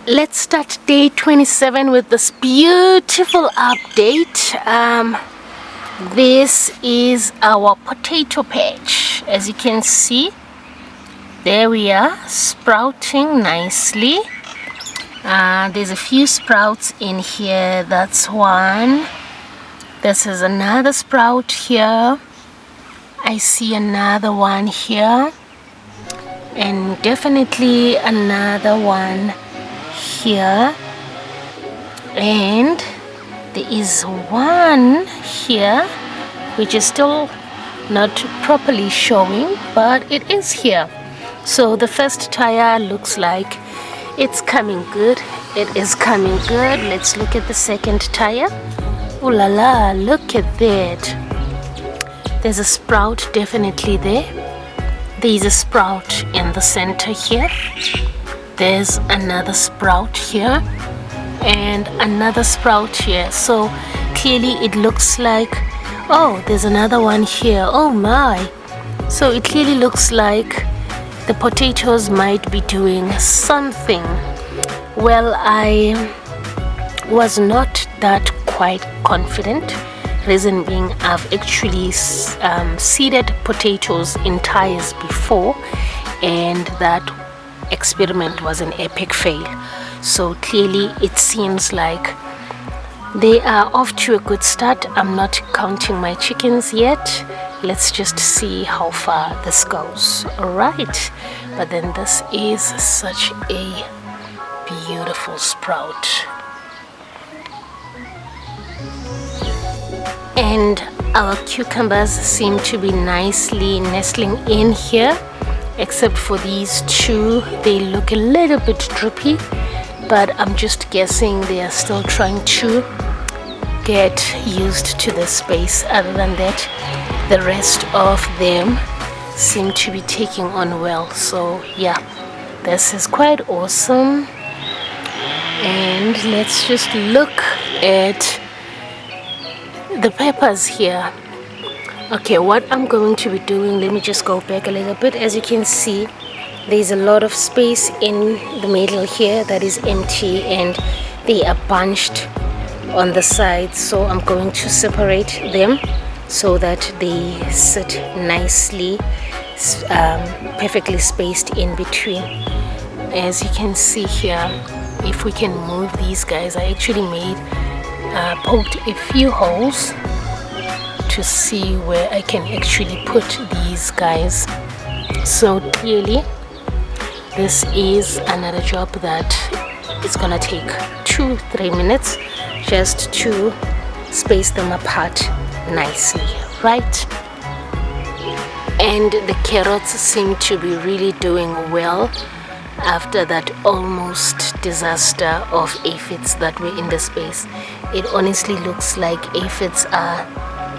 let's start day 27 with this beautiful update. This is our potato patch. As you can see, there we are, sprouting nicely. There's a few sprouts in here. That's one. This is another sprout here. I see another one here, and definitely another one here, and there is one here which is still not properly showing, but it is here. So the first tire looks like it's coming good. It is coming good. Let's look at the second tire. Oh la la, look at that. There's a sprout definitely there. There's a sprout in the center here. There's another sprout here and another sprout here. So clearly it looks like, oh, there's another one here. Oh my. So it clearly looks like the potatoes might be doing something. Well, I was not that quite confident. Reason being, I've actually seeded potatoes in tires before, and that experiment was an epic fail. So clearly it seems like they are off to a good start. I'm not counting my chickens yet. Let's just see how far this goes. All right, but then this is such a beautiful sprout. And our cucumbers seem to be nicely nestling in here, except for these two. They look a little bit droopy, but I'm just guessing they are still trying to get used to the space. Other than that, the rest of them seem to be taking on well. So yeah, this is quite awesome. And let's just look at the peppers here. Okay, what I'm going to be doing, let me just go back a little bit. As you can see, there's a lot of space in the middle here that is empty, and they are bunched on the sides. So I'm going to separate them so that they sit nicely, perfectly spaced in between. As you can see here, if we can move these guys, I actually poked a few holes to see where I can actually put these guys. So clearly this is another job that is gonna take 2-3 minutes just to space them apart nicely, right? And the carrots seem to be really doing well after that almost disaster of aphids that were in the space. It honestly looks like aphids are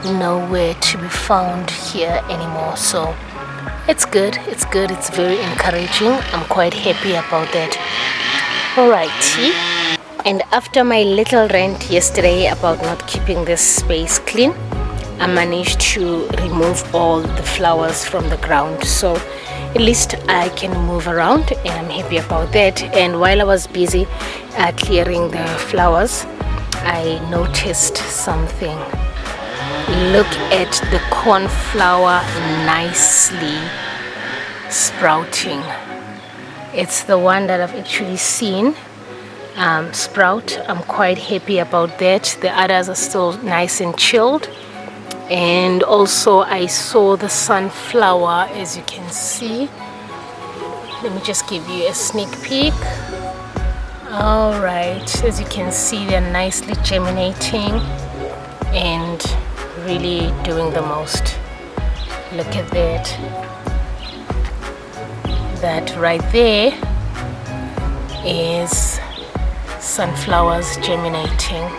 nowhere to be found here anymore. So it's good, it's good, it's very encouraging. I'm quite happy about that. Alrighty, and after my little rant yesterday about not keeping this space clean, I managed to remove all the flowers from the ground. So at least I can move around, and I'm happy about that. And while I was busy clearing the flowers, I noticed something. Look at the cornflower nicely sprouting. It's the one that I've actually seen sprout. I'm quite happy about that. The others are still nice and chilled. And also I saw the sunflower, as you can see. Let me just give you a sneak peek. All right, as you can see, they're nicely germinating and really doing the most. Look at that. That right there is sunflowers germinating.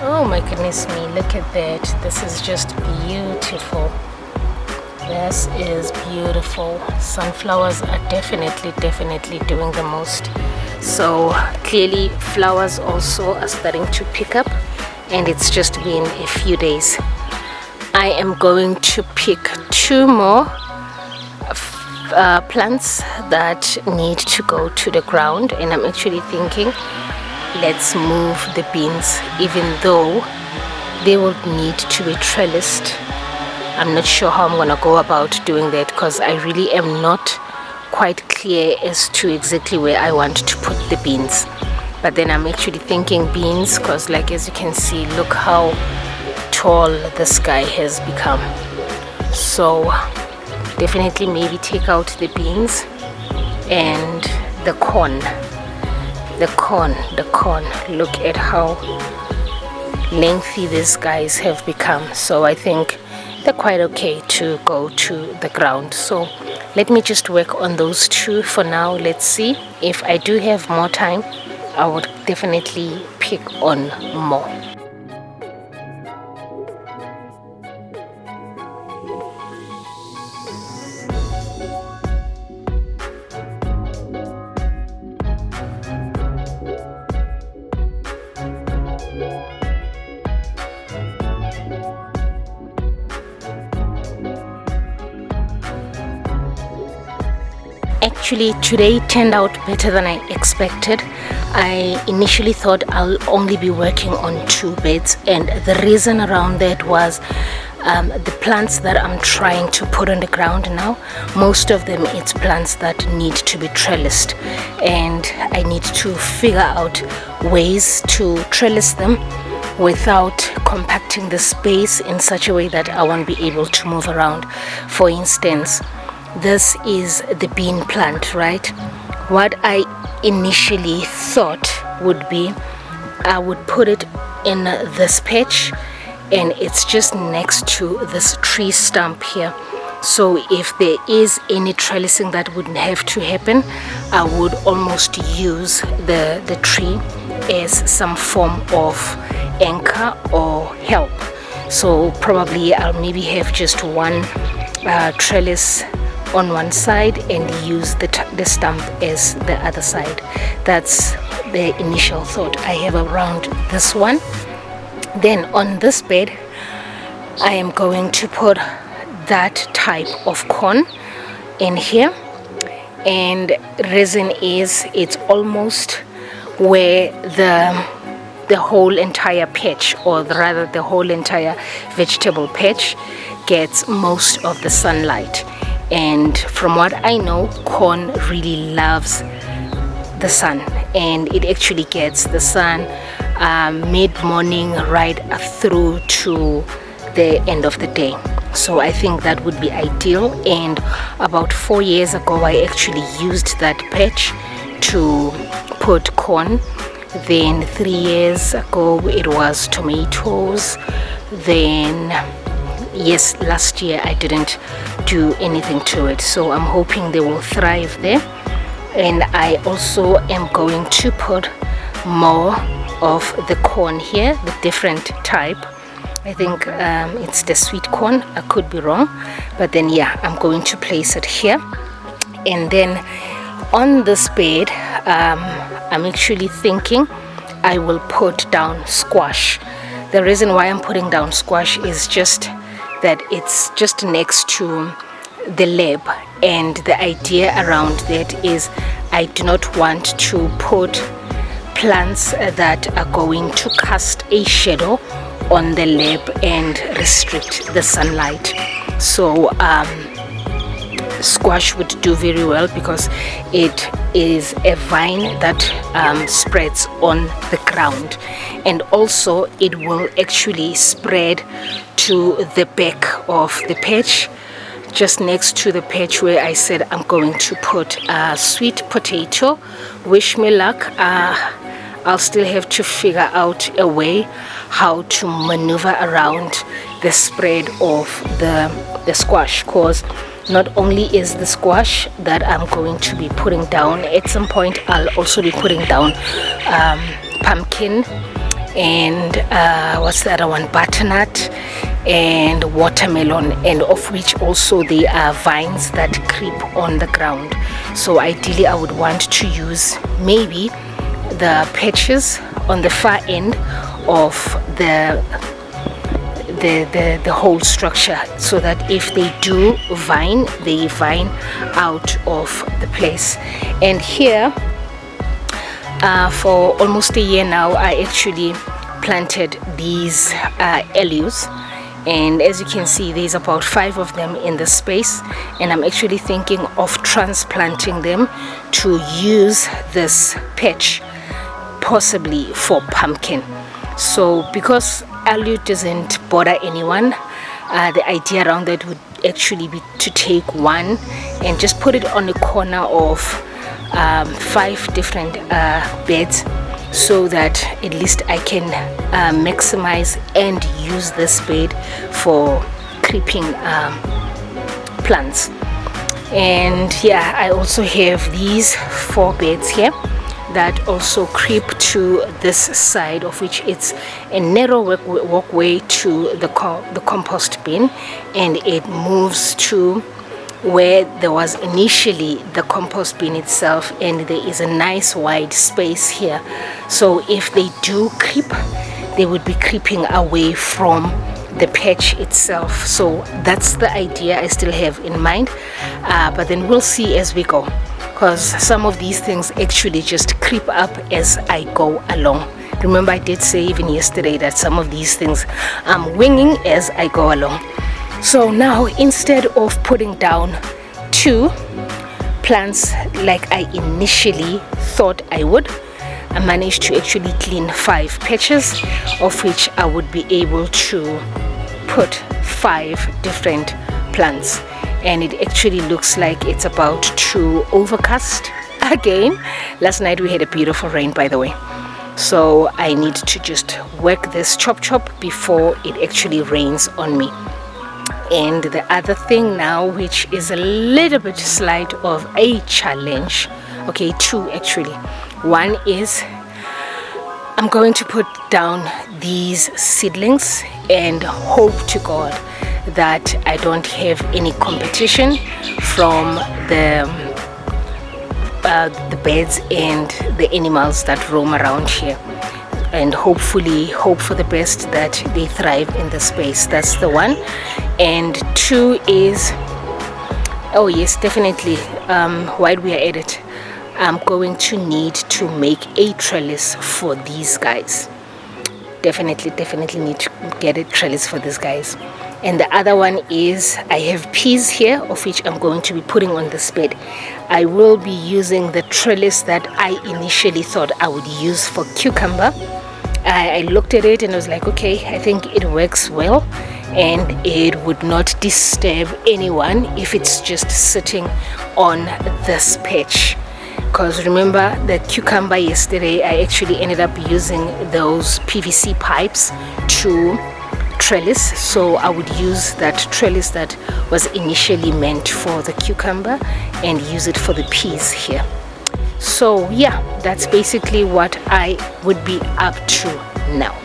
Oh my goodness me, look at that. This is just beautiful. This is beautiful. Sunflowers are definitely doing the most. So clearly flowers also are starting to pick up, and it's just been a few days. I am going to pick 2 more plants that need to go to the ground, and I'm actually thinking let's move the beans, even though they will need to be trellised. I'm not sure how I'm gonna go about doing that because I really am not quite clear as to exactly where I want to put the beans. But then I'm actually thinking beans because, like, as you can see, look how tall this guy has become. So definitely maybe take out the beans and the corn. Look at how lengthy these guys have become. So I think they're quite okay to go to the ground. So let me just work on those two for now. Let's see if I do have more time. I would definitely pick on more. Actually, today turned out better than I expected. I initially thought I'll only be working on 2 beds, and the reason around that was the plants that I'm trying to put on the ground now, most of them it's plants that need to be trellised, and I need to figure out ways to trellis them without compacting the space in such a way that I won't be able to move around. For instance, this is the bean plant, right? What I initially thought would be I would put it in this patch, and it's just next to this tree stump here. So if there is any trellising that would have to happen, I would almost use the tree as some form of anchor or help. So probably I'll maybe have just one trellis on one side and use the stump as the other side. That's the initial thought I have around this one. Then on this bed I am going to put that type of corn in here, and reason is it's almost where the whole entire patch, or rather the whole entire vegetable patch, gets most of the sunlight. And from what I know, corn really loves the sun, and it actually gets the sun mid-morning right through to the end of the day. So I think that would be ideal. And about 4 years ago I actually used that patch to put corn. Then 3 years ago it was tomatoes. Then yes, last year I didn't do anything to it, so I'm hoping they will thrive there. And I also am going to put more of the corn here, the different type. I think it's the sweet corn, I could be wrong, but then yeah, I'm going to place it here. And then on this bed I'm actually thinking I will put down squash. The reason why I'm putting down squash is just that it's just next to the lab, and the idea around that is I do not want to put plants that are going to cast a shadow on the lab and restrict the sunlight. So squash would do very well because it is a vine that spreads on the ground, and also it will actually spread to the back of the patch, just next to the patch where I said I'm going to put sweet potato. Wish me luck. I'll still have to figure out a way how to maneuver around the spread of the squash, because not only is the squash that I'm going to be putting down, at some point I'll also be putting down pumpkin and what's the other one, butternut and watermelon, and of which also there are vines that creep on the ground. So ideally I would want to use maybe the patches on the far end of the whole structure, so that if they do vine, they vine out of the place. And here for almost a year now, I actually planted these aloes, and as you can see, there's about 5 of them in the space, and I'm actually thinking of transplanting them to use this patch possibly for pumpkin. So because aloe doesn't bother anyone, the idea around that would actually be to take one and just put it on the corner of 5 different beds, so that at least I can maximize and use this bed for creeping plants. And yeah, I also have these 4 beds here that also creep to this side, of which it's a narrow walkway to the compost bin, and it moves to where there was initially the compost bin itself, and there is a nice wide space here. So if they do creep, they would be creeping away from the patch itself. So that's the idea I still have in mind, but then we'll see as we go, because some of these things actually just creep up as I go along. Remember, I did say even yesterday that some of these things I'm winging as I go along. So now, instead of putting down 2 plants like I initially thought I would, I managed to actually clean 5 patches, of which I would be able to put 5 different plants. And it actually looks like it's about to overcast again. Last night we had a beautiful rain, by the way. So I need to just work this chop before it actually rains on me. And the other thing now, which is a little bit slight of a challenge, okay, 2 actually. One is I'm going to put down these seedlings and hope to God that I don't have any competition from the birds and the animals that roam around here, and hopefully hope for the best that they thrive in the space. That's the one. And 2 is, oh yes, definitely, while we are at it, I'm going to need to make a trellis for these guys. Definitely need to get a trellis for these guys. And the other one is I have peas here, of which I'm going to be putting on this bed. I will be using the trellis that I initially thought I would use for cucumber. I looked at it and I was like, okay, I think it works well, and it would not disturb anyone if it's just sitting on this patch. Because remember the cucumber yesterday, I actually ended up using those PVC pipes to trellis, so I would use that trellis that was initially meant for the cucumber and use it for the peas here. So yeah, that's basically what I would be up to now.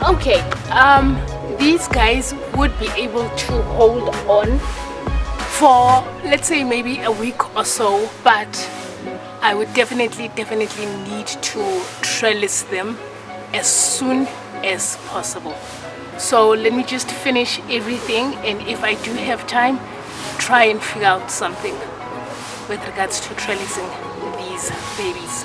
Okay, these guys would be able to hold on for, let's say, maybe a week or so, but I would definitely need to trellis them as soon as possible. So let me just finish everything, and if I do have time, try and figure out something with regards to trellising these babies.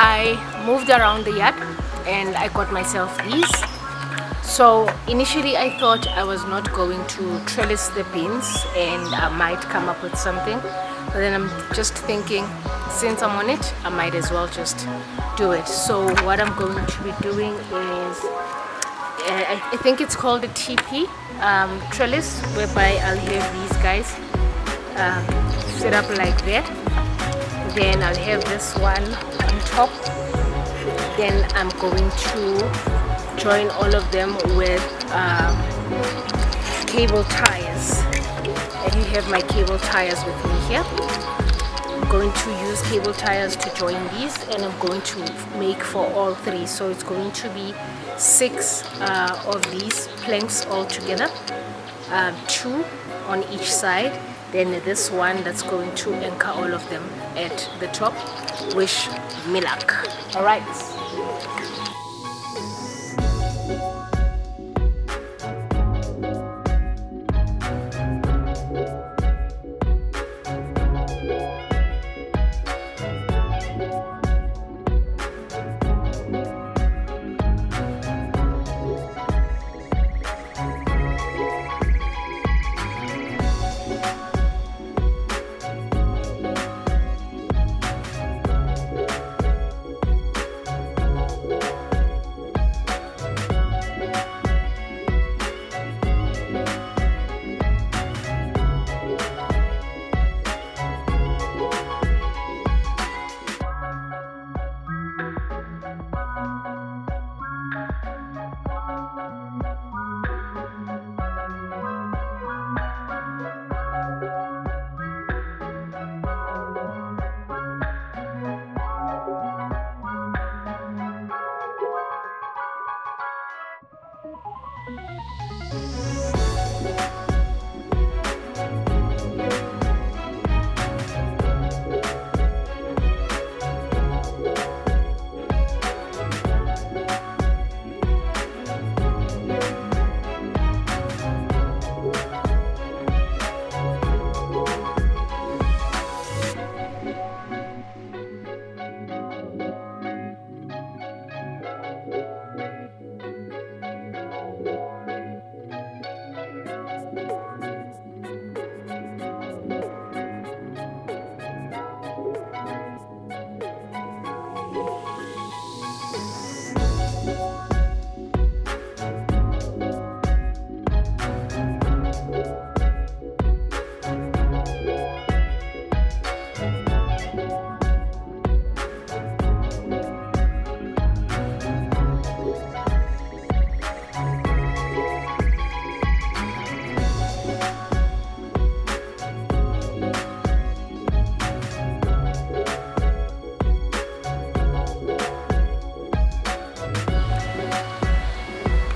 I moved around the yard and I got myself these. So initially I thought I was not going to trellis the beans and I might come up with something, but then I'm just thinking, since I'm on it, I might as well just do it. So what I'm going to be doing is I think it's called a TP trellis, whereby I'll have these guys set up like that. Then I'll have this one on top. Then I'm going to join all of them with cable ties. And you have my cable ties with me here. I'm going to use cable ties to join these, and I'm going to make for all three. So it's going to be 6 of these planks all together, 2 on each side. Then this one that's going to anchor all of them at the top. Wish me luck. All right.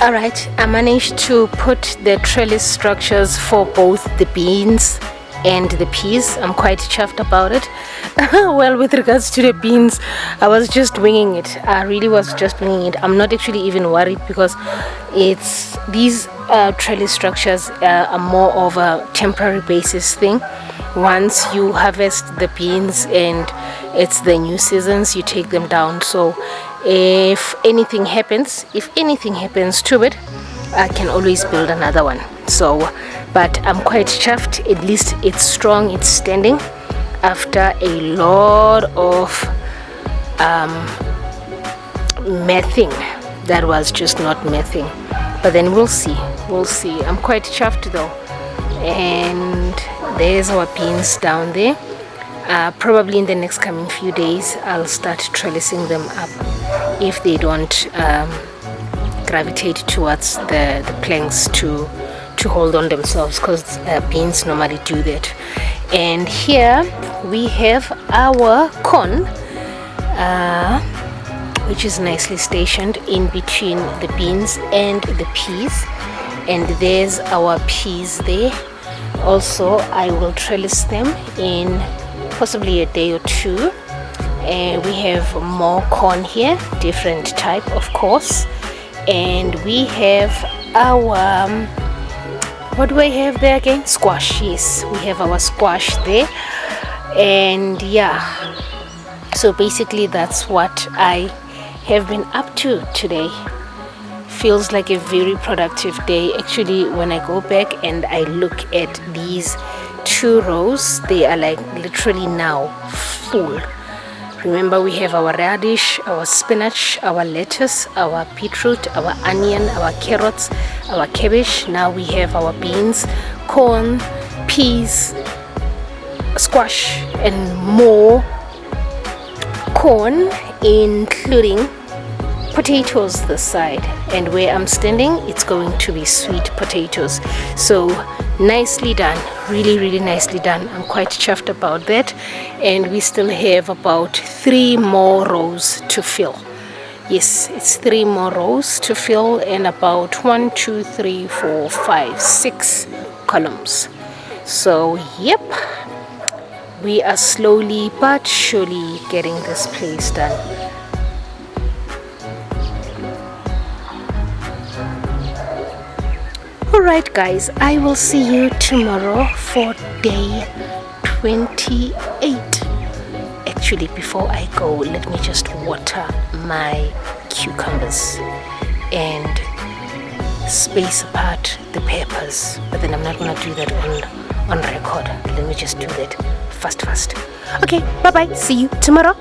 Alright, I managed to put the trellis structures for both the beans and the peas. I'm quite chuffed about it. Well, with regards to the beans, I was just winging it. I really was just winging it. I'm not actually even worried because it's these trellis structures are more of a temporary basis thing. Once you harvest the beans and it's the new seasons, you take them down. So if anything happens to it, I can always build another one. So but I'm quite chuffed. At least it's strong, it's standing after a lot of mething that was just not mething. But then we'll see. I'm quite chuffed though. And there's our beans down there. Probably in the next coming few days I'll start trellising them up if they don't gravitate towards the planks to hold on themselves, because beans normally do that. And here we have our corn, which is nicely stationed in between the beans and the peas. And there's our peas there. Also, I will trellis them in possibly a day or two. And we have more corn here, different type of course. And we have our what do I have there again? Squash. Yes, we have our squash there. And yeah, So basically that's what I have been up to today. Feels like a very productive day. Actually, when I go back and I look at these 2 rows, they are like literally now full. Remember, we have our radish, our spinach, our lettuce, our beetroot, our onion, our carrots, our cabbage. Now we have our beans, corn, peas, squash, and more corn, including potatoes this side. And where I'm standing, it's going to be sweet potatoes. So nicely done, really nicely done. I'm quite chuffed about that. And we still have about 3 more rows to fill. Yes, it's 3 more rows to fill, and about 1 2 3 4 5 6 columns. So yep, we are slowly but surely getting this place done. Alright guys, I will see you tomorrow for day 28. Actually, before I go, let me just water my cucumbers and space apart the peppers. But then I'm not going to do that on record. Let me just do that fast. Okay, bye bye, see you tomorrow.